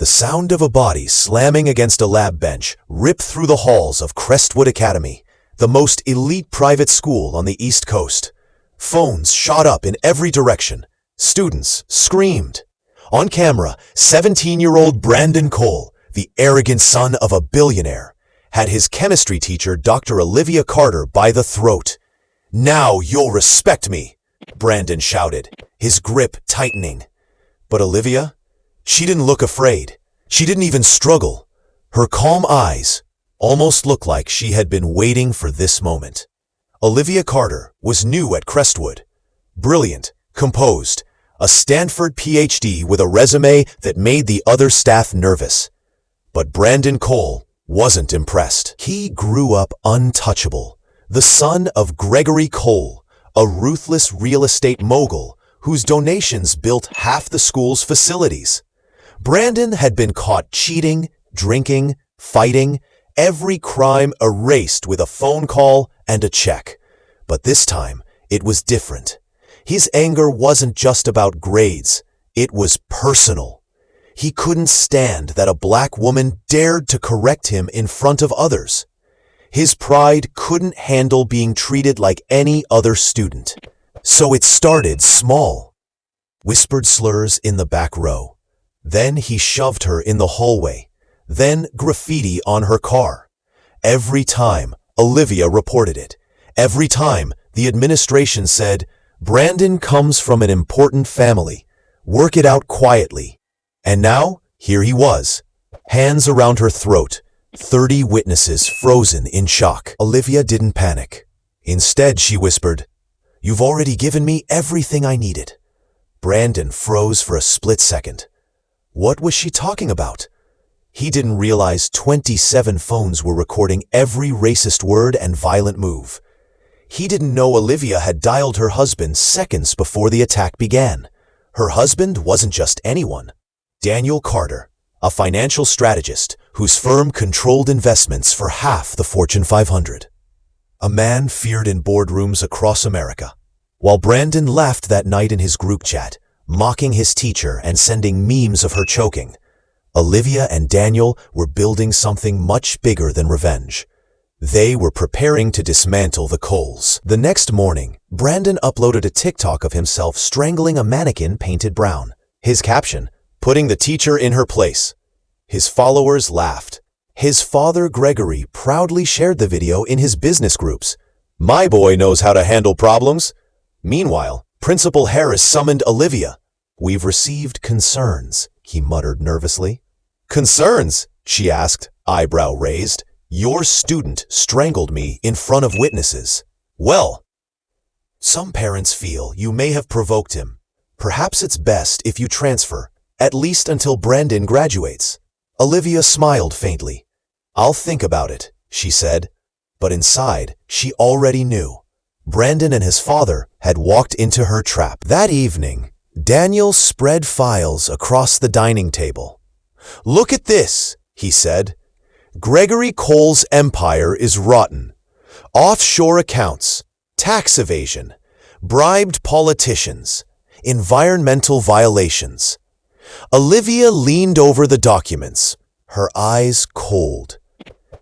The sound of a body slamming against a lab bench ripped through the halls of Crestwood Academy, the most elite private school on the East Coast. Phones shot up in every direction. Students screamed. On camera, 17-year-old Brandon Cole, the arrogant son of a billionaire, had his chemistry teacher, Dr. Olivia Carter, by the throat. "Now you'll respect me," Brandon shouted, his grip tightening. But Olivia? She didn't look afraid. She didn't even struggle. Her calm eyes almost looked like she had been waiting for this moment. Olivia Carter was new at Crestwood. Brilliant, composed, a Stanford PhD with a resume that made the other staff nervous. But Brandon Cole wasn't impressed. He grew up untouchable, the son of Gregory Cole, a ruthless real estate mogul whose donations built half the school's facilities. Brandon had been caught cheating, drinking, fighting, every crime erased with a phone call and a check. But this time, it was different. His anger wasn't just about grades. It was personal. He couldn't stand that a black woman dared to correct him in front of others. His pride couldn't handle being treated like any other student. So it started small. Whispered slurs in the back row. Then he shoved her in the hallway. Then graffiti on her car. Every time, Olivia reported it. Every time, the administration said, "Brandon comes from an important family. Work it out quietly." And now, here he was, hands around her throat, 30 witnesses frozen in shock. Olivia didn't panic. Instead, she whispered, "You've already given me everything I needed." Brandon froze for a split second. What was she talking about? He didn't realize 27 phones were recording every racist word and violent move. He didn't know Olivia had dialed her husband seconds before the attack began. Her husband wasn't just anyone. Daniel Carter, a financial strategist whose firm controlled investments for half the Fortune 500. A man feared in boardrooms across America. While Brandon laughed that night in his group chat, mocking his teacher and sending memes of her choking, Olivia and Daniel were building something much bigger than revenge. They were preparing to dismantle the Coles. The next morning, Brandon uploaded a TikTok of himself strangling a mannequin painted brown. His caption, "Putting the teacher in her place." His followers laughed. His father, Gregory, proudly shared the video in his business groups. "My boy knows how to handle problems." Meanwhile, Principal Harris summoned Olivia. "We've received concerns," he muttered nervously. "Concerns?" she asked, eyebrow raised. "Your student strangled me in front of witnesses." "Well, some parents feel you may have provoked him. Perhaps it's best if you transfer, at least until Brandon graduates." Olivia smiled faintly. "I'll think about it," she said. But inside, she already knew. Brandon and his father had walked into her trap. That evening, Daniel spread files across the dining table. "Look at this," he said. "Gregory Cole's empire is rotten. Offshore accounts, tax evasion, bribed politicians, environmental violations." Olivia leaned over the documents, her eyes cold.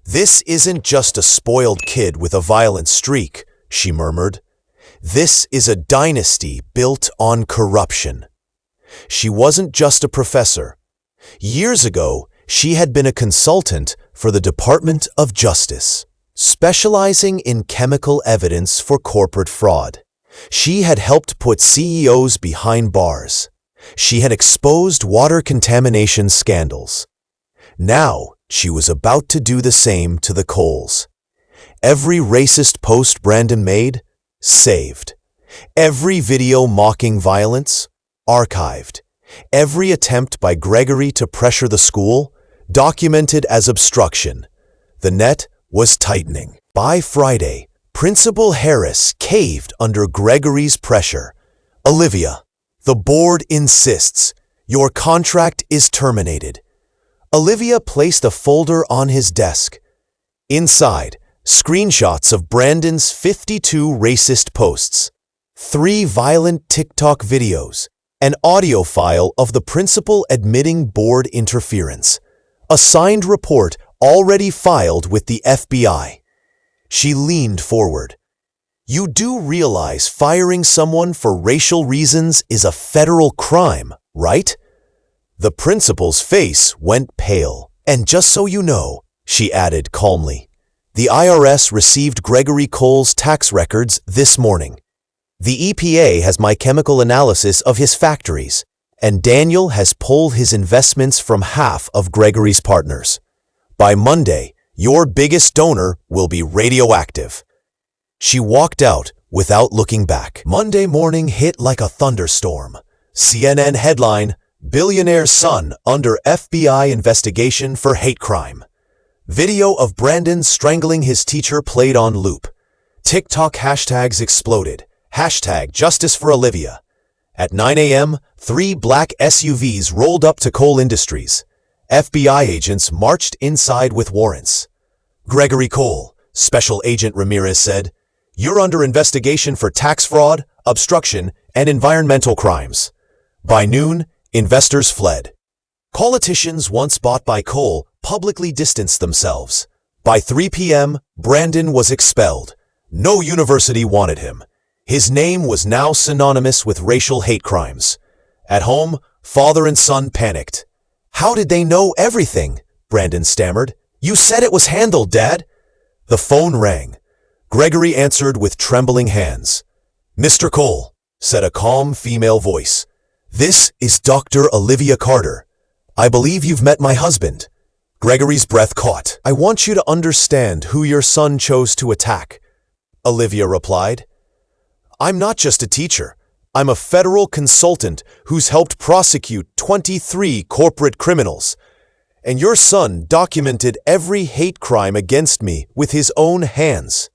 "This isn't just a spoiled kid with a violent streak," she murmured. "This is a dynasty built on corruption." She wasn't just a professor. Years ago, she had been a consultant for the Department of Justice, specializing in chemical evidence for corporate fraud. She had helped put CEOs behind bars. She had exposed water contamination scandals. Now, she was about to do the same to the Coles. Every racist post Brandon made, saved. Every video mocking violence, archived. Every attempt by Gregory to pressure the school, documented as obstruction. The net was tightening. By Friday, Principal Harris caved under Gregory's pressure. "Olivia, the board insists. Your contract is terminated." Olivia placed a folder on his desk. Inside, screenshots of Brandon's 52 racist posts, 3 violent TikTok videos, An audio file of the principal admitting board interference. A signed report already filed with the FBI. She leaned forward. You do realize firing someone for racial reasons is a federal crime, right? The principal's face went pale. And just so you know, she added calmly, the IRS received Gregory Cole's tax records this morning. The EPA has my chemical analysis of his factories, and Daniel has pulled his investments from half of Gregory's partners. By Monday, your biggest donor will be radioactive. She walked out without looking back. Monday morning hit like a thunderstorm. CNN headline, Billionaire's son under FBI investigation for hate crime. Video of Brandon strangling his teacher played on loop. TikTok hashtags exploded. Hashtag Justice for Olivia. At 9 a.m., 3 black SUVs rolled up to Cole Industries. FBI agents marched inside with warrants. Gregory Cole, Special Agent Ramirez said, you're under investigation for tax fraud, obstruction, and environmental crimes. By noon, investors fled. Politicians once bought by Cole publicly distanced themselves. By 3 p.m., Brandon was expelled. No university wanted him. His name was now synonymous with racial hate crimes. At home, father and son panicked. How did they know everything? Brandon stammered. You said it was handled, Dad. The phone rang. Gregory answered with trembling hands. Mr. Cole, said a calm female voice. This is Dr. Olivia Carter. I believe you've met my husband. Gregory's breath caught. I want you to understand who your son chose to attack, Olivia replied. I'm not just a teacher. I'm a federal consultant who's helped prosecute 23 corporate criminals. And your son documented every hate crime against me with his own hands.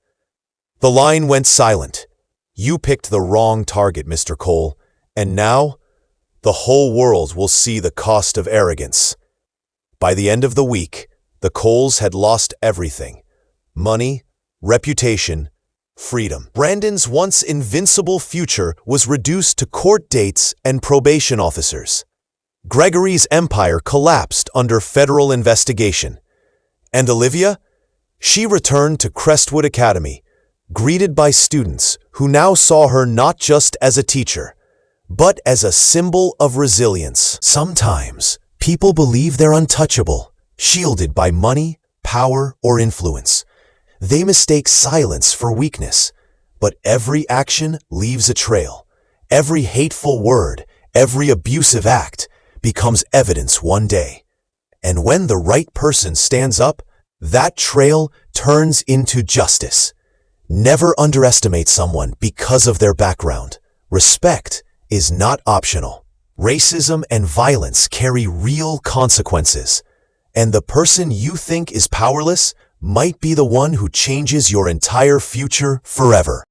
The line went silent. You picked the wrong target, Mr. Cole. And now, the whole world will see the cost of arrogance. By the end of the week, the Coles had lost everything. Money, reputation, freedom. Brandon's once invincible future was reduced to court dates and probation officers. Gregory's empire collapsed under federal investigation. And Olivia? She returned to Crestwood Academy, greeted by students who now saw her not just as a teacher, but as a symbol of resilience. Sometimes, people believe they're untouchable, shielded by money, power, or influence. They mistake silence for weakness, but every action leaves a trail. Every hateful word, every abusive act becomes evidence one day. And when the right person stands up, that trail turns into justice. Never underestimate someone because of their background. Respect is not optional. Racism and violence carry real consequences. And the person you think is powerless might be the one who changes your entire future forever.